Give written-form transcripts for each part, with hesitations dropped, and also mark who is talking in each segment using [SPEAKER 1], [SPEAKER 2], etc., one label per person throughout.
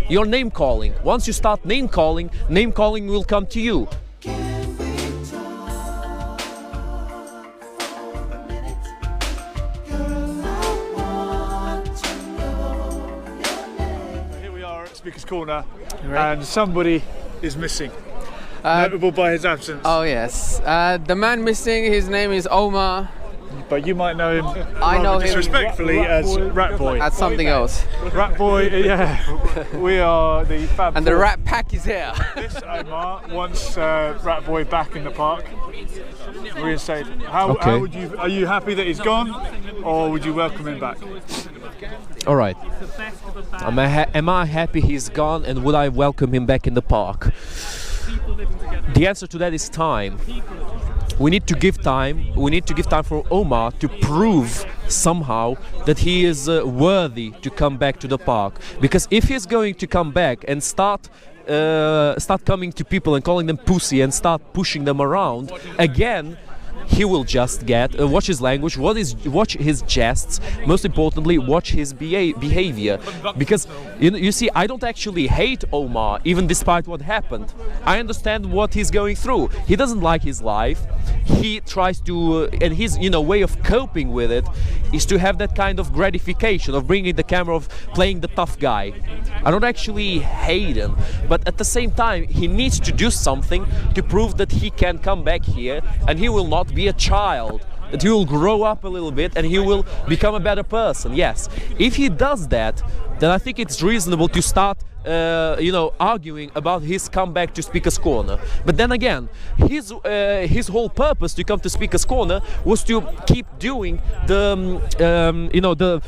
[SPEAKER 1] You're name calling. Once you start name calling will come to you.
[SPEAKER 2] Here we are at Speaker's Corner, and somebody is missing. Notable by his absence.
[SPEAKER 3] Oh yes, the man missing, his name is Omar.
[SPEAKER 2] But you might know him
[SPEAKER 3] I know him
[SPEAKER 2] disrespectful as Rat Boy.
[SPEAKER 3] That's something else.
[SPEAKER 2] Rat Boy, yeah. We are the Fab
[SPEAKER 3] And the
[SPEAKER 2] Four.
[SPEAKER 3] Rat Pack is here.
[SPEAKER 2] This Omar wants Rat Boy back in the park. Reinstated. How would you? Are you happy that he's gone, or would you welcome him back?
[SPEAKER 1] All right. Am I happy he's gone, and would I welcome him back in the park? The answer to that is time. We need to give time. We need to give time for Omar to prove somehow that he is worthy to come back to the park. Because if he's going to come back and start coming to people and calling them pussy and start pushing them around again, he will just get watch his language, watch his gests, most importantly watch his behavior. Because you see, I don't actually hate Omar, even despite what happened. I understand what he's going through. He doesn't like his life. He tries to and his way of coping with it is to have that kind of gratification of bringing the camera, of playing the tough guy. I don't actually hate him, but at the same time he needs to do something to prove that he can come back here and he will not be a child, that he will grow up a little bit and he will become a better person. Yes, if he does that, then I think it's reasonable to start arguing about his comeback to Speaker's Corner. But then again, his whole purpose to come to Speaker's Corner was to keep doing the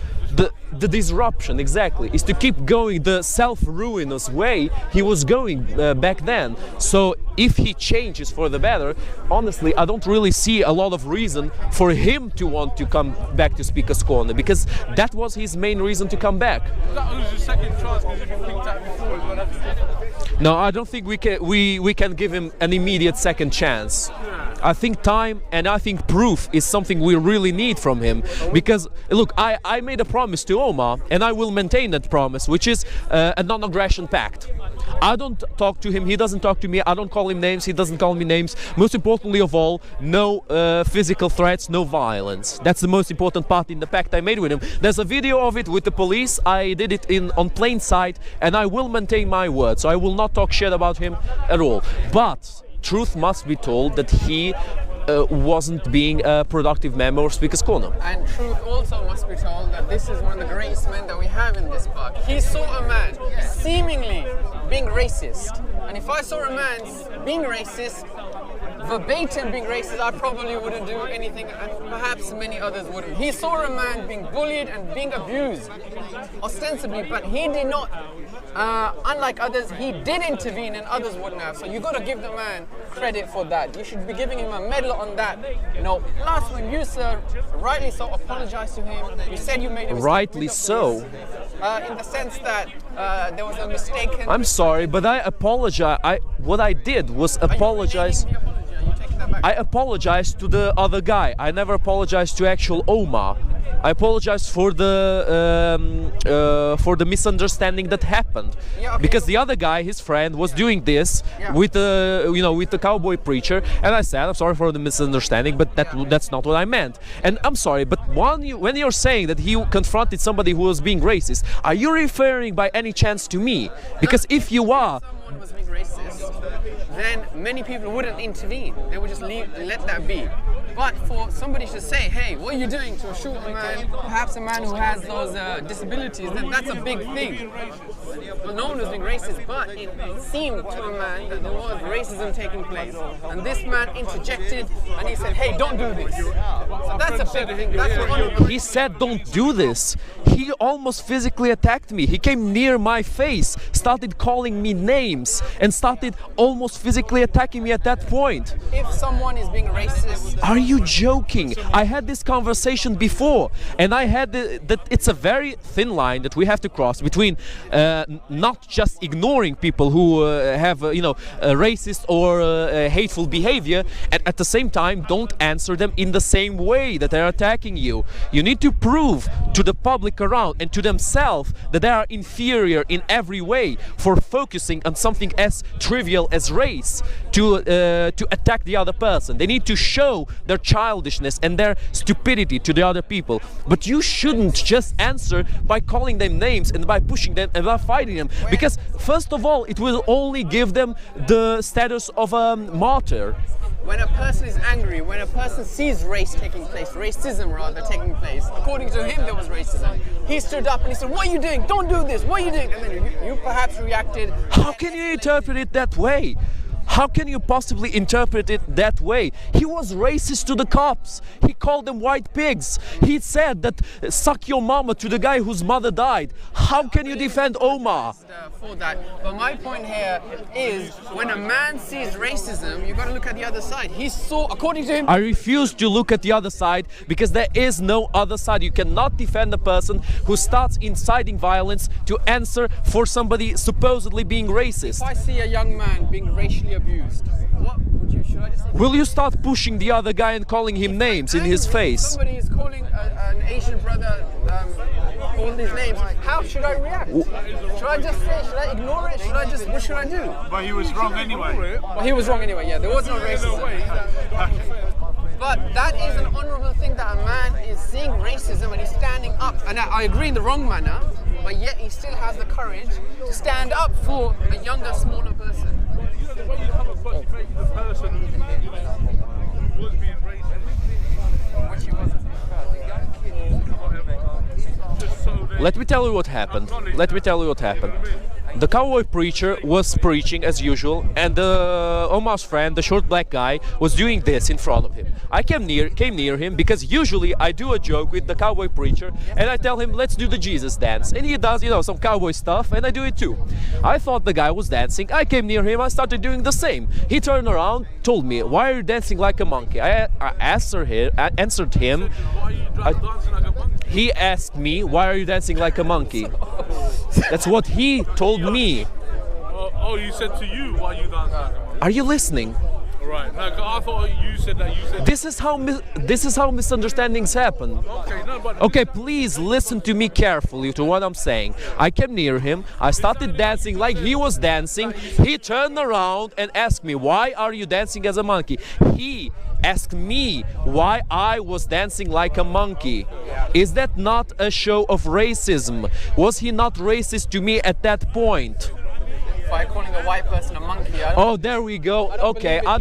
[SPEAKER 1] disruption, exactly, is to keep going the self-ruinous way he was going back then. So if he changes for the better, honestly, I don't really see a lot of reason for him to want to come back to Speaker's Corner, because that was his main reason to come back. No, I don't think we can give him an immediate second chance. I think time and I think proof is something we really need from him. Because look, I made a promise to Omar and I will maintain that promise, which is a non-aggression pact. I don't talk to him, he doesn't talk to me, I don't call him names, he doesn't call me names. Most importantly of all, no physical threats, no violence. That's the most important part in the pact I made with him. There's a video of it with the police. I did it on plain sight, and I will maintain my word, so I will not talk shit about him at all. But truth must be told that he wasn't being a productive member of Speaker's Corner.
[SPEAKER 3] And truth also must be told that this is one of the greatest men that we have in this park. He saw a man seemingly being racist, and if I saw a man being racist, verbatim being racist, I probably wouldn't do anything, and perhaps many others wouldn't. He saw a man being bullied and being abused, ostensibly, but he did not. Unlike others, he did intervene and others wouldn't have. So you got to give the man credit for that. You should be giving him a medal on that. Plus when you, sir, rightly so, apologized to him, you said you made a mistake.
[SPEAKER 1] Rightly so.
[SPEAKER 3] In the sense that there was a mistaken...
[SPEAKER 1] I'm sorry, but I apologize. What I did was apologize. I apologized to the other guy. I never apologized to actual Omar. I apologize for the misunderstanding that happened, because the other guy, his friend, was doing this with the cowboy preacher, and I said I'm sorry for the misunderstanding, but that's not what I meant. And I'm sorry, but when you're saying that he confronted somebody who was being racist, are you referring by any chance to me? Because if you are,
[SPEAKER 3] someone was being racist, then many people wouldn't intervene. They would just let that be. But for somebody to say, hey, what are you doing to shoot a man, perhaps a man who has those disabilities, then that's a big thing. No one was being racist, but it seemed to a man that there was racism taking place. And this man interjected and he said, hey, don't do this. So that's a big thing. That's what
[SPEAKER 1] he said, don't do this. He almost physically attacked me. He came near my face, started calling me names, and started almost physically attacking me at that point.
[SPEAKER 3] If someone is being racist...
[SPEAKER 1] Are you joking? I had this conversation before, and I had that it's a very thin line that we have to cross between not just ignoring people who have racist or hateful behavior, and at the same time don't answer them in the same way that they're attacking you. You need to prove to the public around and to themselves that they are inferior in every way. way for focusing on something as trivial as race to attack the other person. They need to show their childishness and their stupidity to the other people. But you shouldn't just answer by calling them names and by pushing them and by fighting them, because first of all it will only give them the status of a martyr.
[SPEAKER 3] When a person is angry, when a person sees race taking place, racism rather taking place, according to him there was racism, he stood up and he said, "What are you doing? Don't do this, what are you doing?" And then you perhaps reacted.
[SPEAKER 1] How can you interpret it that way? How can you possibly interpret it that way? He was racist to the cops. He called them white pigs. He said that suck your mama to the guy whose mother died. How can you defend Omar?
[SPEAKER 3] For that. But my point here is, when a man sees racism, you've got to look at the other side. He saw, according to him...
[SPEAKER 1] I refuse to look at the other side, because there is no other side. You cannot defend a person who starts inciting violence to answer for somebody supposedly being racist.
[SPEAKER 3] If I see a young man being racially abused, what would you, should I just say?
[SPEAKER 1] Will you start pushing the other guy and calling him names in his face?
[SPEAKER 3] Somebody is calling an Asian brother all these names. How should I react? Should I just say, should I ignore it? What should I do?
[SPEAKER 2] But he was wrong anyway.
[SPEAKER 3] Well, he was wrong anyway, yeah. There was no racism. But that is an honourable thing, that a man is seeing racism and he's standing up. And I agree in the wrong manner, but yet he still has the courage to stand up for a younger, smaller person.
[SPEAKER 4] The way you come across the person who was being racist,
[SPEAKER 3] Which he wasn't.
[SPEAKER 1] Let me tell you what happened. The cowboy preacher was preaching as usual, and Omar's friend, the short black guy, was doing this in front of him. I came near him because usually I do a joke with the cowboy preacher and I tell him, let's do the Jesus dance, and he does, you know, some cowboy stuff, and I do it too. I thought the guy was dancing. I came near him, I started doing the same. He turned around, told me, "Why are you dancing like a monkey?" I answered him. He asked me, "Why are you dancing like a monkey?" That's what he told me.
[SPEAKER 4] Oh, you said to you, "Why you dancing like a monkey?"
[SPEAKER 1] Are you listening?
[SPEAKER 4] Right. No, I thought you said that. You said.
[SPEAKER 1] This is how misunderstandings happen.
[SPEAKER 4] Okay, no, but.
[SPEAKER 1] Okay, please listen to me carefully to what I'm saying. I came near him. I started dancing like he was dancing. He turned around and asked me, "Why are you dancing as a monkey?" He asked me why I was dancing like a monkey. Is that not a show of racism? Was he not racist to me at that point?
[SPEAKER 3] By calling a white person a monkey.
[SPEAKER 1] Oh, there we go. Okay, I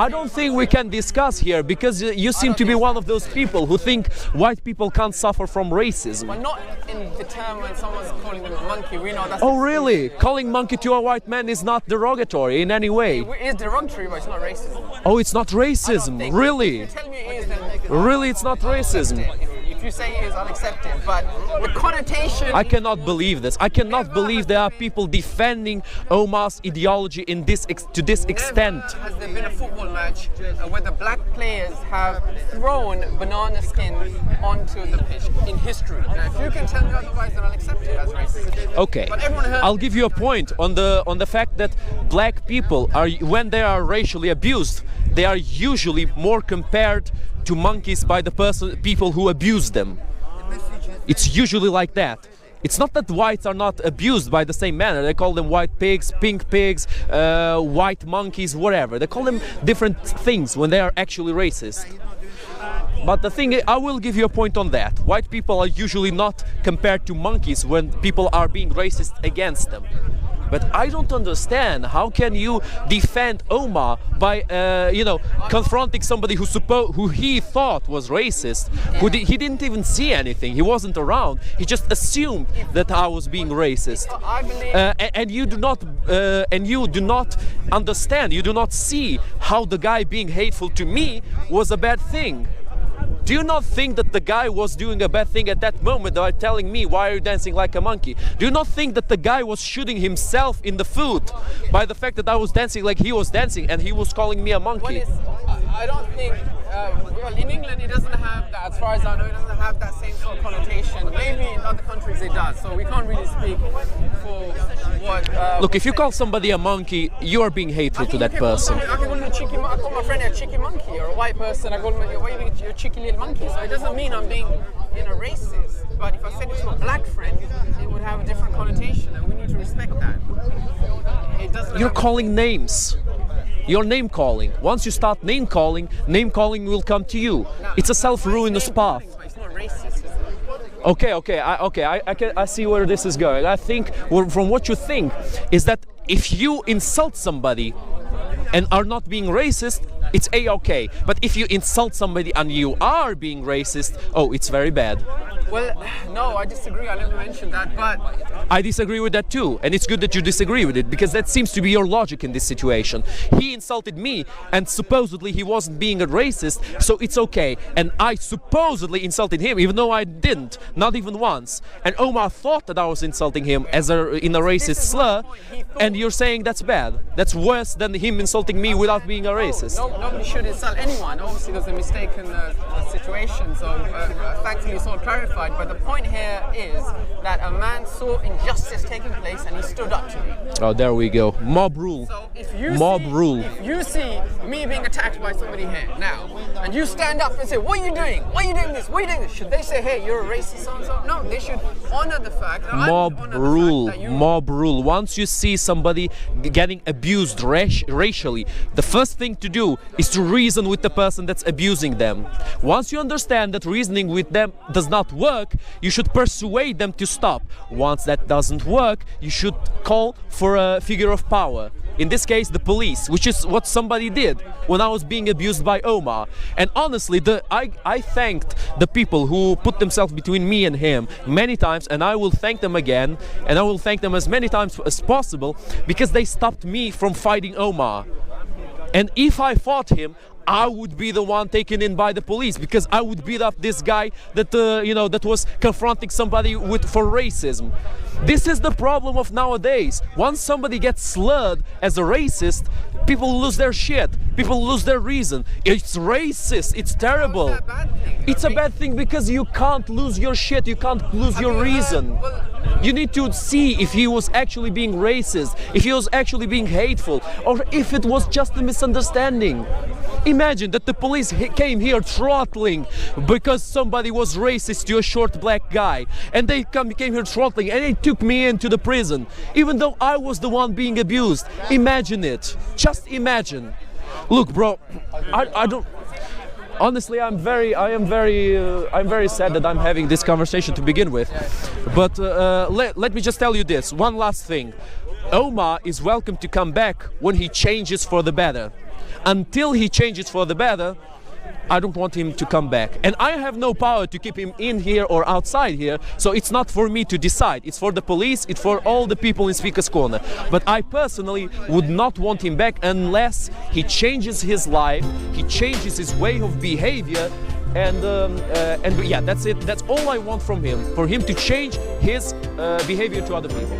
[SPEAKER 1] don't think we can discuss here, because you seem to be one of those people who think white people can't suffer from racism.
[SPEAKER 3] But not in the term when someone's calling them a monkey. We know that's.
[SPEAKER 1] Oh, really? Calling monkey to a white man is not derogatory in any way.
[SPEAKER 3] It is derogatory, but it's not racism.
[SPEAKER 1] Oh, it's not racism. Really?
[SPEAKER 3] If you tell me it is, then
[SPEAKER 1] Really, it's not racism.
[SPEAKER 3] If you say it is, I'll accept it. But the connotation.
[SPEAKER 1] I cannot believe this. I cannot believe there are people defending Omar's ideology to this extent.
[SPEAKER 3] Never has there been a football match where the black players have thrown banana skins onto the pitch in history. Now, if you can tell me otherwise, then I'll accept it as racist.
[SPEAKER 1] Okay, I'll give you a point on the fact that black people are, when they are racially abused, they are usually more compared to monkeys by the people who abuse them. It's usually like that. It's not that whites are not abused by the same manner. They call them white pigs, pink pigs, white monkeys, whatever. They call them different things when they are actually racist. But the thing is, I will give you a point on that. White people are usually not compared to monkeys when people are being racist against them. But I don't understand, how can you defend Omar by, confronting somebody who he thought was racist, he didn't even see anything, he wasn't around, he just assumed that I was being racist. And you do not understand, you do not see how the guy being hateful to me was a bad thing. Do you not think that the guy was doing a bad thing at that moment by telling me, "Why are you dancing like a monkey?" Do you not think that the guy was shooting himself in the foot by the fact that I was dancing like he was dancing and he was calling me a monkey?
[SPEAKER 3] I don't think, well, in England it doesn't have that, as far as I know, it doesn't have that same sort of connotation. Maybe in other countries it does, so we can't really speak for what...
[SPEAKER 1] Look, if you call somebody a monkey, you are being hateful to that person.
[SPEAKER 3] I can call him a cheeky monkey. I call my friend a cheeky monkey, or a white person, I call him you're a cheeky little monkey. So it doesn't mean I'm being in a racist, but if I said it to a black friend, it would have a different connotation, and we need to respect that. It doesn't.
[SPEAKER 1] You're calling names. You're name calling. Once you start name calling will come to you. It's a self-ruinous path.
[SPEAKER 3] But it's not racist, is it?
[SPEAKER 1] I see where this is going. I think from what you think is that if you insult somebody and are not being racist, it's a-okay. But if you insult somebody and you are being racist, oh, it's very bad.
[SPEAKER 3] Well, no, I disagree. I never mentioned that, but
[SPEAKER 1] I disagree with that too, and it's good that you disagree with it, because that seems to be your logic in this situation. He insulted me, and supposedly he wasn't being a racist, so it's okay. And I supposedly insulted him, even though I didn't, not even once. And Omar thought that I was insulting him in a racist slur, and you're saying that's bad. That's worse than him insulting me without being a racist.
[SPEAKER 3] No, nobody should insult anyone. Obviously, there's a mistake in the situation, so thankfully it's all clarified. But the point here is that a man saw injustice taking place and he stood up to me.
[SPEAKER 1] Oh, there we go. Mob rule.
[SPEAKER 3] So if you If you see me being attacked by somebody here now, and you stand up and say, "What are you doing? Why are you doing this? Why are you doing this?" Should they say, "Hey, you're a racist, so-and-so"? No, they should honor the fact.
[SPEAKER 1] Mob rule. Mob rule. Once you see somebody getting abused racially, the first thing to do is to reason with the person that's abusing them. Once you understand that reasoning with them does not work, you should persuade them to stop. Once that doesn't work, you should call for a figure of power. In this case, the police, which is what somebody did when I was being abused by Omar. And honestly, I thanked the people who put themselves between me and him many times, and I will thank them again, and I will thank them as many times as possible, because they stopped me from fighting Omar. And if I fought him, I would be the one taken in by the police, because I would beat up this guy that that was confronting somebody for racism. This is the problem of nowadays. Once somebody gets slurred as a racist, people lose their shit. People lose their reason. It's racist. It's terrible.
[SPEAKER 3] How's that a bad thing?
[SPEAKER 1] It's a bad thing because you can't lose your shit. You can't lose your reason. You need to see if he was actually being racist, if he was actually being hateful, or if it was just a misunderstanding. Imagine that the police came here throttling because somebody was racist to a short black guy, and they came here throttling and they took me into the prison, even though I was the one being abused. Imagine it. Just imagine. Look, bro, I don't. Honestly, I'm very sad that I'm having this conversation to begin with. But let me just tell you this. One last thing. Omar is welcome to come back when he changes for the better. Until he changes for the better, I don't want him to come back. And I have no power to keep him in here or outside here, so it's not for me to decide. It's for the police, it's for all the people in Speaker's Corner. But I personally would not want him back unless he changes his life, he changes his way of behavior, and yeah, that's it. That's all I want from him, for him to change his behavior to other people.